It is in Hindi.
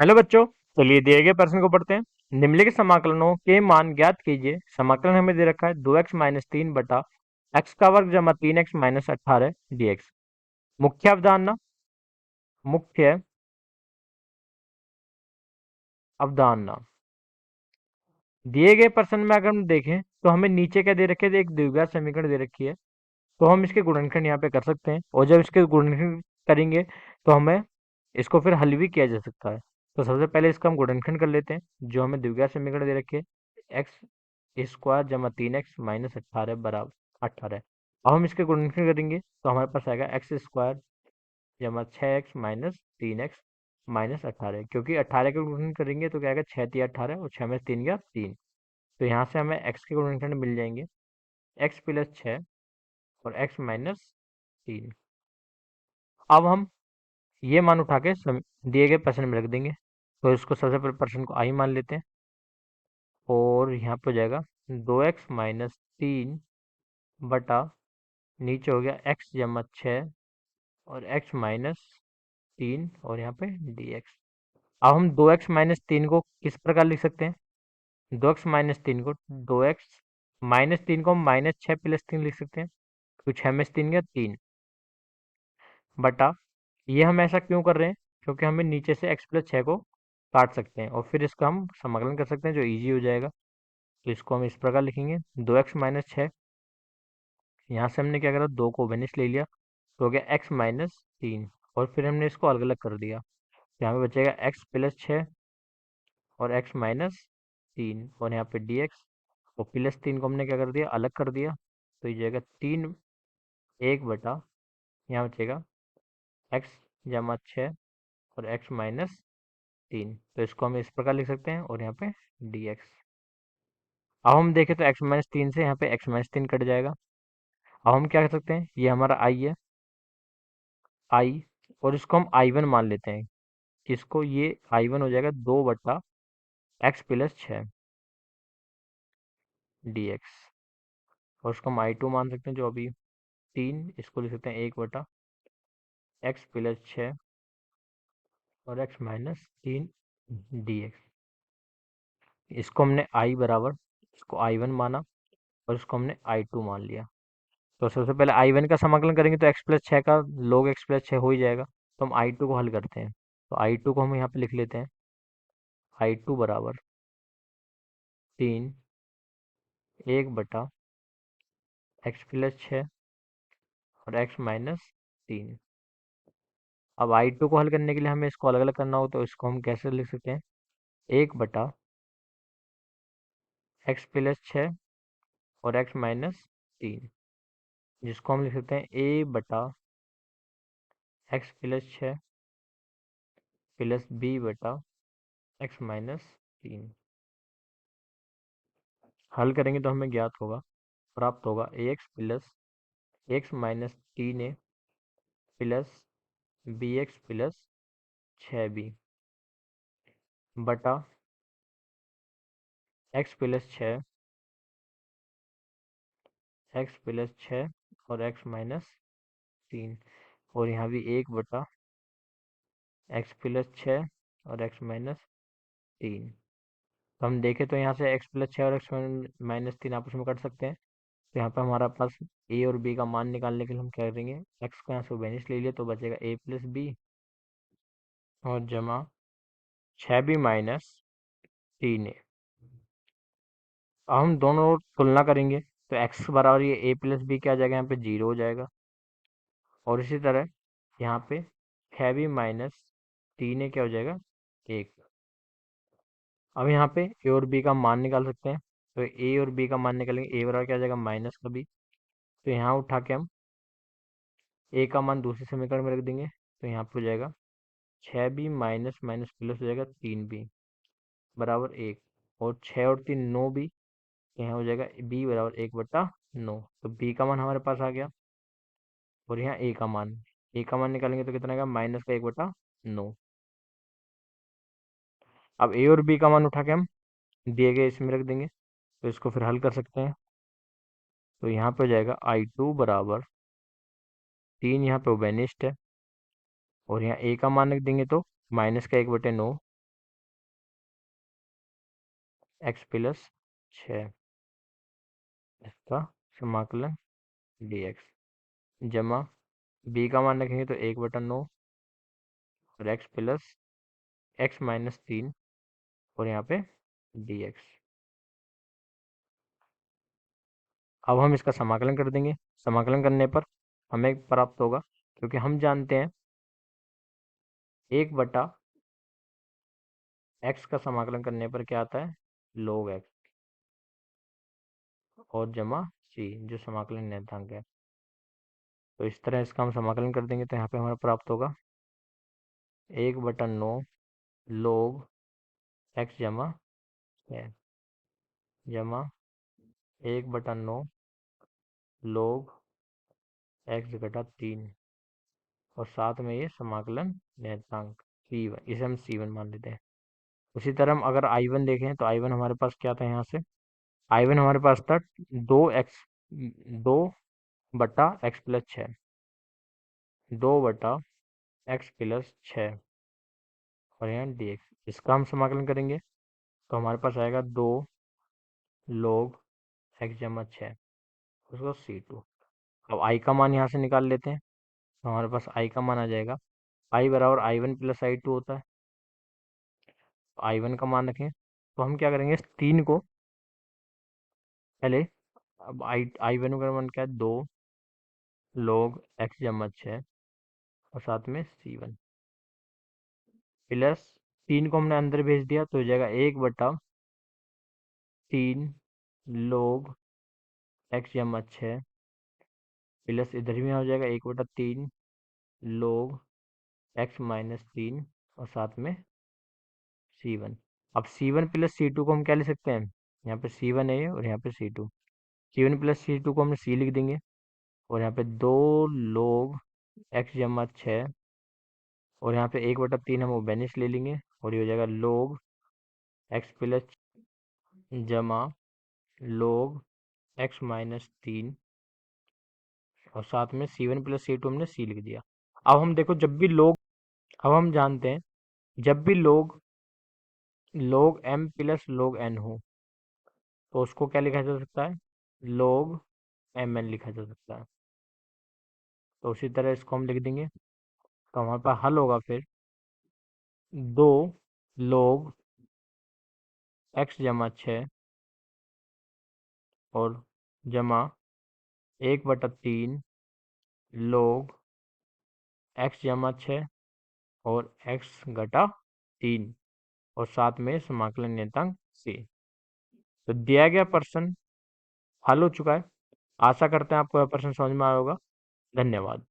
हेलो बच्चों। चलिए दिए गए प्रश्न को पढ़ते हैं। निम्नलिखित समाकलनों के मान ज्ञात कीजिए। समाकलन हमें दे रखा है 2x-3 बटा एक्स का वर्ग जमा 3x-18 dx। मुख्य अवधारणा। मुख्य अवधारणा। दिए गए प्रश्न में अगर हम देखें तो हमें नीचे क्या दे रखे थे, एक द्विघात समीकरण दे रखी है। तो हम इसके गुणनखंड यहाँ पे कर सकते हैं, और जब इसके गुणनखंड करेंगे तो हमें इसको फिर हल भी किया जा सकता है। तो सबसे पहले इसका हम गुणनखंड कर लेते हैं। जो हमें द्विघात समीकरण दे रखी है, एक्स स्क्वायर जमा 3x-18 बराबर 18। अब हम इसके गुणनखंड करेंगे तो हमारे पास आएगा एक्स स्क्वायर जमा 6x-3x-18, क्योंकि 18 के गुणनखंड करेंगे तो क्या आएगा, 6×3 = 18 और 6 में 3 गया 3। तो यहाँ से हमें एक्स के गुणनखंड मिल जाएंगे, x+6 और x-3। अब हम ये मान उठा के दिए गए प्रश्न में रख देंगे। तो इसको सबसे पहले प्रश्न को आई मान लेते हैं, और यहाँ पे हो जाएगा 2x-3 बटा, नीचे हो गया x जमा 6 और x-3 और यहाँ पे dx। अब हम 2x-3 को किस प्रकार लिख सकते हैं? 2x-3 को 2x-3 को हम -6+3 लिख सकते हैं, तो 6 में से 3 गया 3 बटा, ये हम ऐसा क्यों कर रहे हैं? क्योंकि हमें नीचे से x+6 को काट सकते हैं और फिर इसका हम समाकलन कर सकते हैं, जो इजी हो जाएगा। तो इसको हम इस प्रकार लिखेंगे, 2x-6, यहाँ से हमने क्या करा, 2 को वेनिस ले लिया तो हो गया x-3, और फिर हमने इसको अलग अलग कर दिया। तो यहाँ पे बचेगा x+6 और x-3 और यहाँ पे dx, और +3 को हमने क्या कर दिया, अलग कर दिया। तो ये जाएगा 3 1 बटा, यहाँ बचेगा x जमा 6 और x-3। तो इसको हम इस प्रकार लिख सकते हैं, और यहाँ पे dx। अब हम देखें तो x-3 से यहाँ पे x-3 कट जाएगा। अब हम क्या कर सकते हैं, ये हमारा i है, i, और इसको हम i1 मान लेते हैं। इसको ये i1 हो जाएगा 2 बटा x+6 dx, और उसको हम i2 मान सकते हैं, जो अभी 3, इसको लिख सकते हैं 1 बटा x+6 और x-3 dx। इसको हमने i बराबर, इसको i1 माना और इसको हमने i2 मान लिया। तो सबसे पहले i1 का समाकलन करेंगे तो x+6 का log x+6 हो ही जाएगा। तो हम i2 को हल करते हैं, तो i2 को हम यहाँ पे लिख लेते हैं, i2 बराबर 3 1 बटा x+6 और x-3। अब i2 को हल करने के लिए हमें इसको अलग अलग करना हो, तो इसको हम कैसे लिख सकते हैं, 1 बटा x+6 और x-3, जिसको हम लिख सकते हैं a बटा x+6 प्लस b बटा x-3। हल करेंगे तो हमें ज्ञात होगा, प्राप्त होगा ax plus x-3a plus bx plus 6b बटा x+6 और x-3, और यहाँ भी 1 बटा x+6 और x-3। तो हम देखें तो यहाँ से x+6 और x-3 आपस में कट सकते हैं। तो यहाँ पे हमारा पास a और b का मान निकालने के लिए हम क्या करेंगे, x को यहाँ से बेनिस ले लिया तो बचेगा a प्लस बी और जमा 6b माइनस 3a। अब हम दोनों तुलना करेंगे तो x बराबर ये a प्लस बी क्या आ जाएगा, यहाँ पे 0 हो जाएगा, और इसी तरह यहाँ पे 6b माइनस 3a क्या हो जाएगा, 1। अब यहाँ पे ए और बी का मान निकाल सकते हैं। तो ए और बी का मान निकालेंगे, ए बराबर क्या आ जाएगा, माइनस का बी। तो यहाँ उठा के हम ए का मान दूसरे समीकरण में रख देंगे, तो यहाँ पे हो जाएगा 6b माइनस माइनस प्लस हो जाएगा 3b बराबर 1, और 6 और 3 9b, यहाँ हो जाएगा b बराबर 1/9। तो b का मान हमारे पास आ गया, और यहाँ ए का मान निकालेंगे तो कितना आएगा, माइनस का 1/9। अब ए और बी का मान उठा के हम दिए गए इसमें रख देंगे, तो इसको फिर हल कर सकते हैं। तो यहाँ पे हो जाएगा i2 बराबर 3, यहाँ पे ओबेनिस्ट है, और यहाँ ए का मान रख देंगे तो माइनस का 1/9 एक्स प्लस 6 इसका समाकलन dx जमा b का मान रखेंगे तो 1/9 और x-3 और यहाँ पे dx। अब हम इसका समाकलन कर देंगे। समाकलन करने पर हमें प्राप्त होगा, क्योंकि हम जानते हैं 1/x का समाकलन करने पर क्या आता है, log x और जमा c जो समाकलन निर्धारक है। तो इस तरह इसका हम समाकलन कर देंगे तो यहाँ पे हमारा प्राप्त होगा 1/9 log x जमा 6 जमा 1/9 log x-3 और साथ में ये समाकलन नियतांक c1, इसे हम c1 मान लेते हैं। उसी तरह हम अगर I1 देखें तो I1 हमारे पास क्या था, यहाँ से I1 हमारे पास था 2/x+6 2/x+6 और यहाँ dx। इसका हम समाकलन करेंगे तो हमारे पास आएगा 2 log x-6 उसको c2। अब I का मान यहाँ से निकाल लेते हैं तो हमारे पास I का मान आ जाएगा, I बराबर I1 + I2 होता है। तो I1 का मान रखें तो हम क्या करेंगे, इस 3 को पहले, अब I1 का मान क्या है, 2 log x-6 और साथ में c1 प्लस 3 को हमने अंदर भेज दिया तो हो जाएगा 1/3 log x-6 प्लस इधर भी हो जाएगा 1/3 log x-3 और साथ में c1। अब c1 प्लस c2 को हम क्या ले सकते हैं, यहाँ पे c1 है और यहाँ पे c2। c1 प्लस c2 को हमने c लिख देंगे और यहाँ पे 2 log x-6 और यहाँ पे 1/3 हम वो बैनिश ले लेंगे और ये हो जाएगा log x+ जमा log x-3 और साथ में c1 प्लस c2 हमने c लिख दिया। अब हम देखो जब भी log, अब हम जानते हैं जब भी log m plus log n हो तो उसको क्या लिखा जा सकता है, log mn लिखा जा सकता है। तो उसी तरह इसको हम लिख देंगे तो हमारे पास हल होगा फिर 2 log x-6 और जमा 1/3 log x-6 और x-3 और साथ में समाकलन नियतांक c। तो दिया गया प्रश्न हल हो चुका है। आशा करते हैं आपको यह प्रश्न समझ में आया होगा। धन्यवाद।